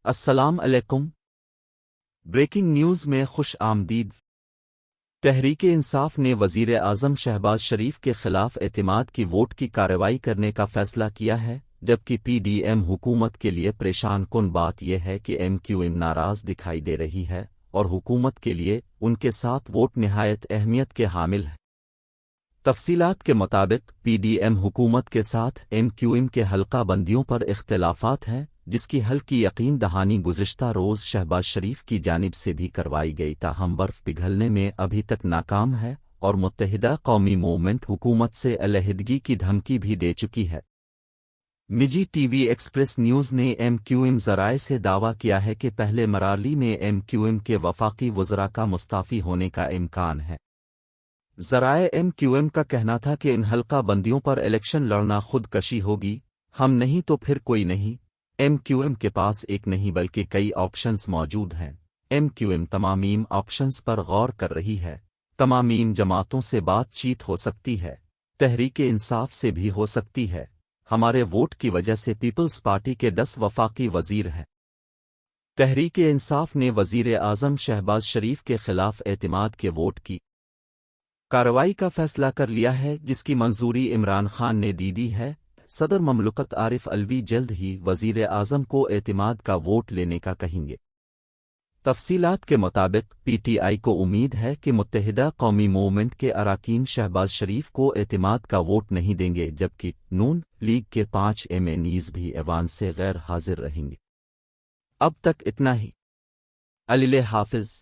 السلام علیکم۔ Breaking news میں خوش آمدید۔ تحریک انصاف نے وزیر اعظم شہباز شریف کے خلاف اعتماد کی ووٹ کی کارروائی کرنے کا فیصلہ کیا ہے، جبکہ پی ڈی ایم حکومت کے لیے پریشان کن بات یہ ہے کہ ایم کیو ایم ناراض دکھائی دے رہی ہے اور حکومت کے لیے ان کے ساتھ ووٹ نہایت اہمیت کے حامل ہے۔ تفصیلات کے مطابق پی ڈی ایم حکومت کے ساتھ ایم کیو ایم کے حلقہ بندیوں پر اختلافات ہیں، جس کی حل کی یقین دہانی گزشتہ روز شہباز شریف کی جانب سے بھی کروائی گئی، تاہم برف پگھلنے میں ابھی تک ناکام ہے اور متحدہ قومی موومنٹ حکومت سے علیحدگی کی دھمکی بھی دے چکی ہے۔ نجی ٹی وی ایکسپریس نیوز نے ایم کیو ایم ذرائع سے دعویٰ کیا ہے کہ پہلے مراحل میں ایم کیو ایم کے وفاقی وزراء کا مستعفی ہونے کا امکان ہے۔ ذرائع ایم کیو ایم کا کہنا تھا کہ ان حلقہ بندیوں پر الیکشن لڑنا خود کشی ہوگی، ہم نہیں تو پھر کوئی نہیں۔ ایم کیو ایم کے پاس ایک نہیں بلکہ کئی آپشنز موجود ہیں۔ ایم کیو ایم تمامیم آپشنز پر غور کر رہی ہے، تمامیم جماعتوں سے بات چیت ہو سکتی ہے، تحریک انصاف سے بھی ہو سکتی ہے۔ ہمارے ووٹ کی وجہ سے پیپلز پارٹی کے 10 وفاقی وزیر ہیں۔ تحریک انصاف نے وزیر اعظم شہباز شریف کے خلاف اعتماد کے ووٹ کی کارروائی کا فیصلہ کر لیا ہے، جس کی منظوری عمران خان نے دی ہے۔ صدر مملکت عارف الوی جلد ہی وزیر اعظم کو اعتماد کا ووٹ لینے کا کہیں گے۔ تفصیلات کے مطابق پی ٹی آئی کو امید ہے کہ متحدہ قومی موومنٹ کے اراکین شہباز شریف کو اعتماد کا ووٹ نہیں دیں گے، جبکہ نون لیگ کے 5 ایم این ایز بھی ایوان سے غیر حاضر رہیں گے۔ اب تک اتنا ہی۔ اللہ حافظ۔